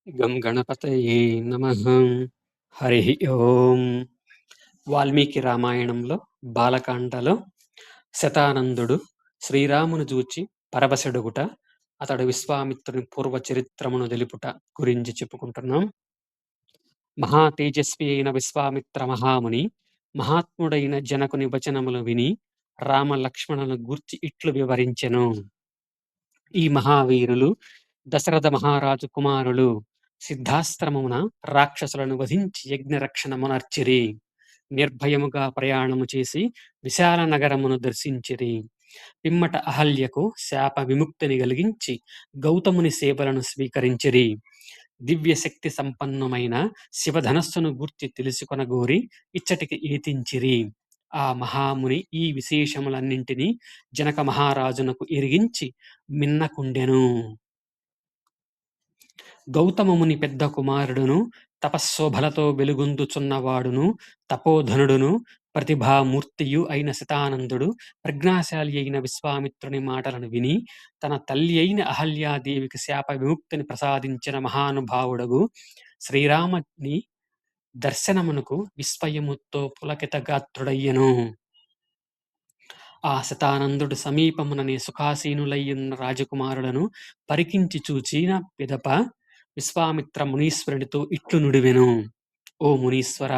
గం గణపతయే నమః. హరి ఓం. వాల్మీకి రామాయణంలో బాలకాండలో శతానందుడు శ్రీరామును జూచి పరవశుడగుట, అతడు విశ్వామిత్రుని పూర్వ చరిత్రమును తెలుపుట గురించి చెప్పుకుంటున్నాం. మహా తేజస్వి అయిన విశ్వామిత్ర మహాముని మహాత్ముడైన జనకుని వచనములు విని రామ లక్ష్మణులను గూర్చి ఇట్లు వివరించెను. ఈ మహావీరులు దశరథ మహారాజు కుమారులు. సిద్ధాశ్రమమున రాక్షసులను వధించి యజ్ఞరక్షణమునర్చిరి. నిర్భయముగా ప్రయాణము చేసి విశాల నగరమును దర్శించిరి. పిమ్మట అహల్యకు శాప విముక్తిని కలిగించి గౌతముని సేవలను స్వీకరించిరి. దివ్య శక్తి సంపన్నమైన శివధనస్సును గూర్చి తెలుసుకొనగోరి ఇచ్చటికి ఈతించిరి. ఆ మహాముని ఈ విశేషములన్నింటినీ జనక మహారాజునకు ఎరిగించి మిన్నకుండెను. గౌతమముని పెద్ద కుమారుడును, తపశ్శోభలతో వెలుగొందుచున్నవాడును, తపోధనుడును, ప్రతిభామూర్తియు అయిన శతానందుడు ప్రజ్ఞాశాలి అయిన విశ్వామిత్రుని మాటలను విని తన తల్లి అయిన అహల్యాదేవికి శాప విముక్తిని ప్రసాదించిన మహానుభావుడగు శ్రీరాముని దర్శనమునకు విస్మయముతో పులకిత గాత్రుడయ్యెను. ఆ శతానందుడు సమీపముననే సుఖాసీనులయ్యున్న రాజకుమారులను పరికించి చూచిన పిదప విశ్వామిత్ర మునీశ్వరునితో ఇట్లు నుడివెను. ఓ మునీశ్వర,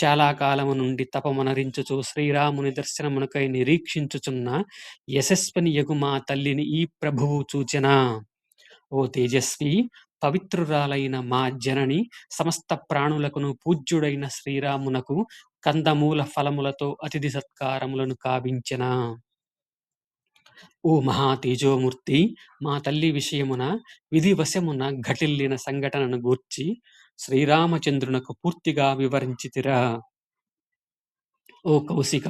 చాలా కాలము నుండి తపమనరించుచు శ్రీరాముని దర్శనమునకై నిరీక్షించుచున్న యశస్విని యగు మా తల్లిని ఈ ప్రభువు చూచెనా? ఓ తేజస్వి, పవిత్రురాలైన మా జనని సమస్త ప్రాణులకును పూజ్యుడైన శ్రీరామునకు కందమూల ఫలములతో అతిథి సత్కారములను కావించెనా? ఓ మహా తేజోమూర్తి, మా తల్లి విషయమున విధివశమున ఘటిల్లిన సంఘటనను గూర్చి శ్రీరామచంద్రునకు పూర్తిగా వివరించితిరా? ఓ కౌశిక,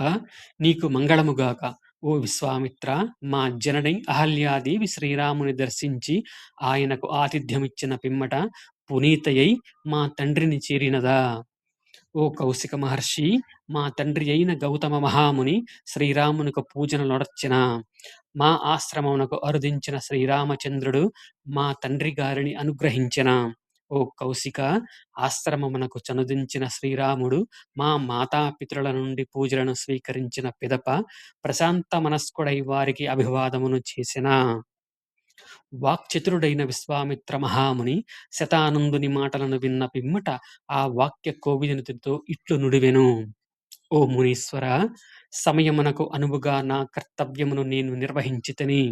నీకు మంగళముగాక. ఓ విశ్వామిత్ర, మా జనని అహల్యాదేవి శ్రీరాముని దర్శించి ఆయనకు ఆతిథ్యమిచ్చిన పిమ్మట పునీతయై మా తండ్రిని చేరినదా? ఓ కౌశిక మహర్షి, మా తండ్రి అయిన గౌతమ మహాముని శ్రీరామునకు పూజనలొడర్చిన మా ఆశ్రమమునకు అరుదించిన శ్రీరామచంద్రుడు మా తండ్రి గారిని అనుగ్రహించిన. ఓ కౌశిక, ఆశ్రమమునకు చనుదించిన శ్రీరాముడు మా మాతాపితరుల నుండి పూజలను స్వీకరించిన పిదప ప్రశాంత మనస్కుడై వారికి అభివాదమును చేసిన. వాక్చతురుడైన విశ్వామిత్ర మహాముని శతానందుని మాటలను విన్న పిమ్మట ఆ వాక్య కోవిదునితో ఇట్లు నుడివెను. ఓ మునీశ్వర, సమయమునకు అనువుగా నా కర్తవ్యమును నేను నిర్వహించితిని.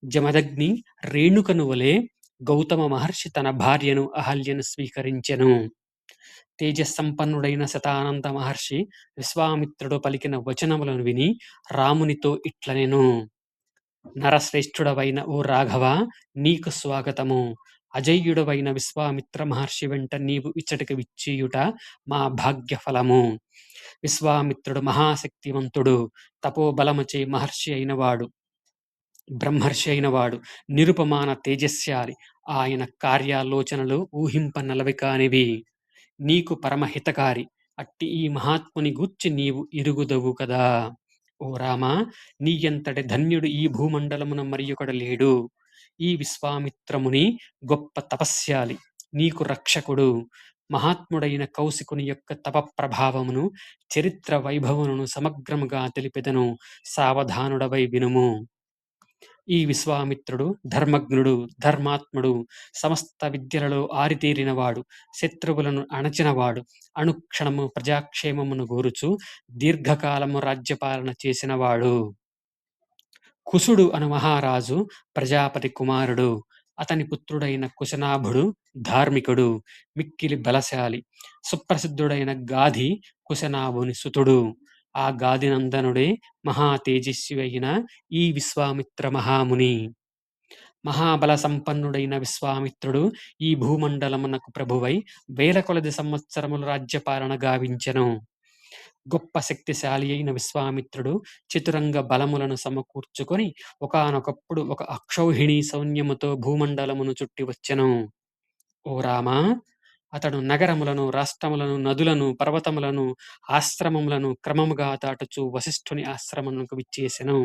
జమదగ్ని రేణుకను వలె గౌతమ మహర్షి తన భార్యను అహల్యను స్వీకరించెను. తేజస్సంపన్నుడైన శతానంద మహర్షి విశ్వామిత్రుడు పలికిన వచనములను విని రామునితో ఇట్లనెను. నరశ్రేష్ఠుడవైన ఓ రాఘవ, నీకు స్వాగతము. అజయ్యుడవైన విశ్వామిత్ర మహర్షి వెంట నీవు ఇచ్చటికి విచ్చేయుట మా భాగ్యఫలము. విశ్వామిత్రుడు మహాశక్తివంతుడు, తపోబలముచే మహర్షి అయినవాడు, బ్రహ్మర్షి అయినవాడు, నిరుపమాన తేజస్శాలి. ఆయన కార్యాలోచనలు ఊహింపనలవి కానివి. నీకు పరమహితకారి. అట్టి ఈ మహాత్ముని గూర్చి నీవు ఇరుగుదవు కదా. ఓ రామా, నీయంతటి ధన్యుడు ఈ భూమండలమున మరియొకడు లేడు. ఈ విశ్వామిత్రముని గొప్ప తపస్యాలి, నీకు రక్షకుడు. మహాత్ముడైన కౌశికుని యొక్క తప ప్రభావమును, చరిత్ర వైభవమును సమగ్రముగా తెలిపెదను. సావధానుడవై వినుము. ఈ విశ్వామిత్రుడు ధర్మజ్ఞుడు, ధర్మాత్ముడు, సమస్త విద్యలలో ఆరితేరినవాడు, శత్రువులను అణచినవాడు, అనుక్షణము ప్రజాక్షేమమును గోరుచు దీర్ఘకాలము రాజ్యపాలన చేసినవాడు. కుశుడు అను మహారాజు ప్రజాపతి కుమారుడు. అతని పుత్రుడైన కుశనాభుడు ధార్మికుడు, మిక్కిలి బలశాలి. సుప్రసిద్ధుడైన గాధి కుశనాభుని సుతుడు. ఆ గాదినందనుడే మహా తేజస్వి అయిన ఈ విశ్వామిత్ర మహాముని. మహాబల సంపన్నుడైన విశ్వామిత్రుడు ఈ భూమండలమునకు ప్రభువై వేల కొలది సంవత్సరములు రాజ్యపాలన గావించెను. గొప్ప శక్తిశాలి అయిన విశ్వామిత్రుడు చతురంగ బలములను సమకూర్చుకొని ఒకానొకప్పుడు ఒక అక్షౌహిణీ సైన్యముతో భూమండలమును చుట్టి వచ్చెను. ఓ రామా, అతడు నగరములను, రాష్ట్రములను, నదులను, పర్వతములను, ఆశ్రమములను క్రమముగా దాటుచు వశిష్ఠుని ఆశ్రమమునకు విచ్చేసెను.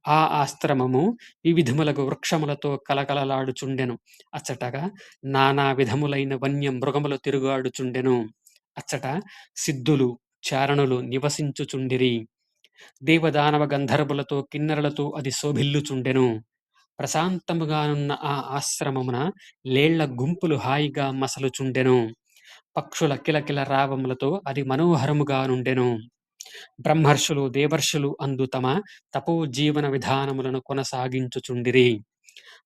ఆ ఆశ్రమము వివిధములగు వృక్షములతో కలకలలాడుచుండెను. అచ్చటగా నానా విధములైన వన్య మృగములు తిరుగాడుచుండెను. అచ్చట సిద్ధులు, చారణులు నివసించుచుండిరి. దేవదానవ గంధర్వులతో కిన్నెరలతో అది శోభిల్లుచుండెను. ప్రశాంతముగానున్న ఆ ఆశ్రమమున లేళ్ల గుంపులు హాయిగా మసలుచుండెను. పక్షుల కిలకిల రావములతో అది మనోహరముగా నుండెను. బ్రహ్మర్షులు, దేవర్షులు అందు తమ తపోజీవన విధానములను కొనసాగించుచుండిరి.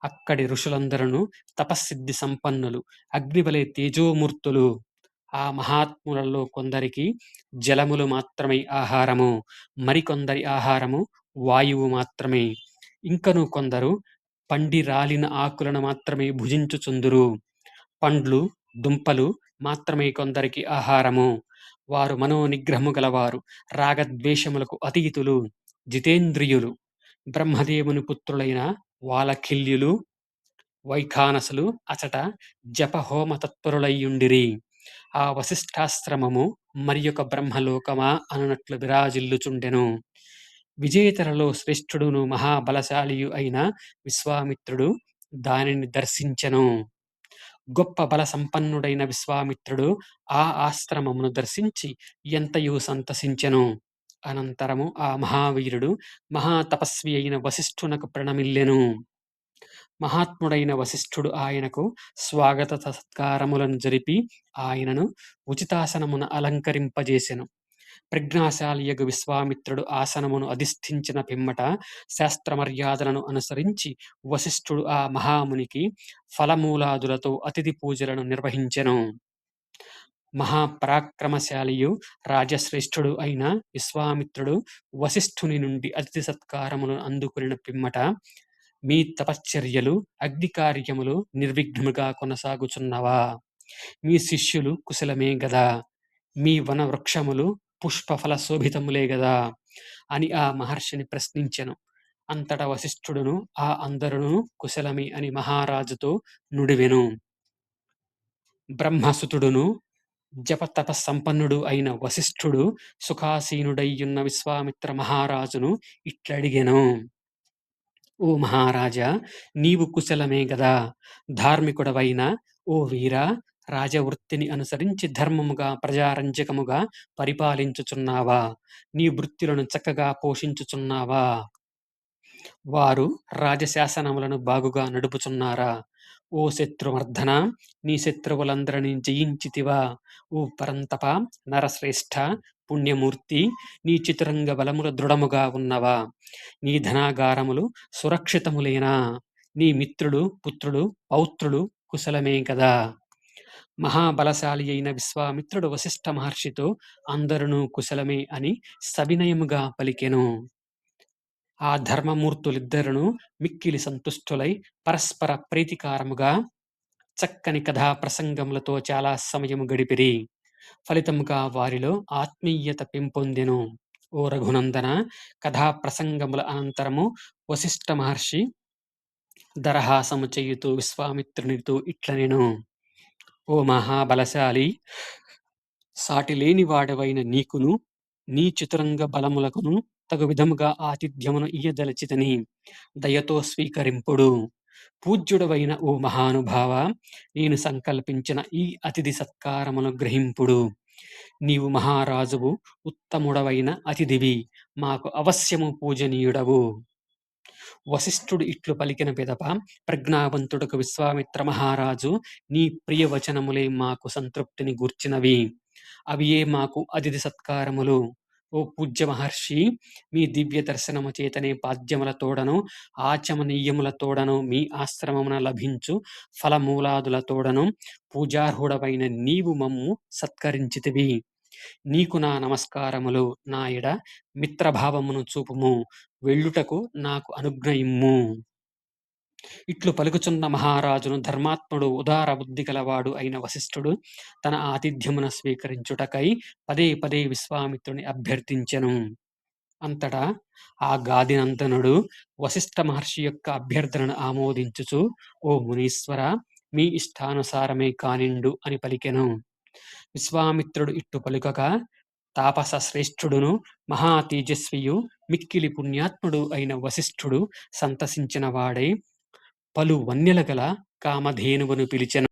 అక్కడి ఋషులందరూ తపస్సిద్ధి సంపన్నులు, అగ్నివలె తేజోమూర్తులు. ఆ మహాత్ములలో కొందరికి జలములు మాత్రమే ఆహారము, మరికొందరి ఆహారము వాయువు మాత్రమే. ఇంకను కొందరు పండి రాలిన ఆకులను మాత్రమే భుజించుచుందురు. పండ్లు, దుంపలు మాత్రమే కొందరికి ఆహారము. వారు మనోనిగ్రహము గలవారు, రాగద్వేషములకు అతీతులు, జితేంద్రియులు. బ్రహ్మదేవుని పుత్రులైన వాలఖిల్యులు, వైఖానసులు అచట జపహోమ తత్పరులైయుండిరి. ఆ వశిష్ఠాశ్రమము మరియొక బ్రహ్మలోకమా అనునట్లు విరాజిల్లుచుండెను. విజేతలలో శ్రేష్ఠుడును మహాబలశాలియు అయిన విశ్వామిత్రుడు దానిని దర్శించెను. గొప్ప బల సంపన్నుడైన విశ్వామిత్రుడు ఆ ఆశ్రమమును దర్శించి ఎంతయు సంతసించెను. అనంతరము ఆ మహావీరుడు మహాతపస్వి అయిన వశిష్ఠునకు ప్రణమిల్లెను. మహాత్ముడైన వశిష్ఠుడు ఆయనకు స్వాగత సత్కారములను జరిపి ఆయనను ఉచితాసనమున అలంకరింపజేసెను. ప్రజ్ఞాశాలియగు విశ్వామిత్రుడు ఆసనమును అధిష్ఠించిన పిమ్మట శాస్త్రమర్యాదలను అనుసరించి వశిష్ఠుడు ఆ మహామునికి ఫలమూలాదులతో అతిథి పూజలను నిర్వహించెను. మహాపరాక్రమశాలియు రాజశ్రేష్ఠుడు అయిన విశ్వామిత్రుడు వశిష్ఠుని నుండి అతిథి సత్కారములను అందుకుని పిమ్మట, మీ తపశ్చర్యలు, అగ్ని కార్యములు నిర్విఘ్నముగా కొనసాగుచున్నవా? మీ శిష్యులు కుశలమే గదా? మీ వన వృక్షములు పుష్పఫల శోభితములే గదా అని ఆ మహర్షిని ప్రశ్నించెను. అంతటా వశిష్ఠుడును ఆ అందరును కుశలమే అని మహారాజుతో నుడివెను. బ్రహ్మసుతుడును జపతప సంపన్నుడు అయిన వశిష్ఠుడు సుఖాసీనుడయ్యున్న విశ్వామిత్ర మహారాజును ఇట్లడిగెను. ఓ మహారాజా, నీవు కుశలమే గదా? ధార్మికుడవైన ఓ వీరా, రాజవృత్తిని అనుసరించి ధర్మముగా ప్రజారంజకముగా పరిపాలించుచున్నావా? నీ వృత్తులను చక్కగా పోషించుచున్నావా? వారు రాజశాసనములను బాగుగా నడుపుచున్నారా? ఓ శత్రుమర్ధన, నీ శత్రువులందరినీ జయించితివా? ఓ పరంతప, నరశ్రేష్ఠ, పుణ్యమూర్తి, నీ చతురంగ బలములు దృఢముగా ఉన్నవా? నీ ధనాగారములు సురక్షితములేనా? నీ మిత్రుడు, పుత్రుడు, పౌత్రులు కుశలమే కదా? మహాబలశాలి అయిన విశ్వామిత్రుడు వశిష్ఠ మహర్షితో అందరును కుశలమే అని సవినయముగా పలికెను. ఆ ధర్మమూర్తులిద్దరును మిక్కిలి సంతుష్టులై పరస్పర ప్రీతికారముగా చక్కని కథా ప్రసంగములతో చాలా సమయము గడిపిరి. ఫలితముగా వారిలో ఆత్మీయత పెంపొందెను. ఓ రఘునందన, కథా ప్రసంగముల అనంతరము వశిష్ఠ మహర్షి దరహాసము చేయుతూ విశ్వామిత్రునితో ఇట్లనెను. ఓ మహాబలశాలి, సాటిలేని వాడవైన నీకును నీ చతురంగ బలములకును తగు విధముగా ఆతిథ్యమును ఇయ్యదలచితని, దయతో స్వీకరింపుడు. పూజ్యుడవైన ఓ మహానుభావ, నేను సంకల్పించిన ఈ అతిథి సత్కారమును గ్రహింపుడు. నీవు మహారాజువు, ఉత్తముడవైన అతిథివి, మాకు అవశ్యము పూజనీయుడవు. వశిష్ఠుడు ఇట్లు పలికిన పిదప ప్రజ్ఞావంతుడకు విశ్వామిత్ర మహారాజు, నీ ప్రియ వచనములే మాకు సంతృప్తిని గూర్చినవి, అవియే మాకు అతిథి సత్కారములు. ఓ పూజ్య మహర్షి, మీ దివ్య దర్శనము చేతనే పాద్యముల తోడను ఆచమనీయముల తోడను మీ ఆశ్రమమున లభించు ఫలమూలాదుల తోడను పూజార్హుడవైన నీవు మమ్ము సత్కరించితివి. నీకు నా నమస్కారములు. నా ఎడ మిత్రభావమును చూపుము. వెళ్ళుటకు నాకు అనుజ్ఞయిమ్ము. ఇట్లు పలుకుచున్న మహారాజును ధర్మాత్ముడు, ఉదార బుద్ధి గలవాడు అయిన వశిష్ఠుడు తన ఆతిథ్యమున స్వీకరించుటకై పదే పదే విశ్వామిత్రుని అభ్యర్థించెను. అంతటా ఆ గాదినందనుడు వశిష్ఠ మహర్షి యొక్క అభ్యర్థనను ఆమోదించుచు, ఓ మునీశ్వర, మీ ఇష్టానుసారమే కానిండు అని పలికెను. విశ్వామిత్రుడు ఇట్టు పలుకగా తాపస శ్రేష్ఠుడును మహా తేజస్వియు మిక్కిలి పుణ్యాత్ముడు అయిన వశిష్ఠుడు సంతసించిన వాడై పలు వన్యల గల కామధేనువును పిలిచెను.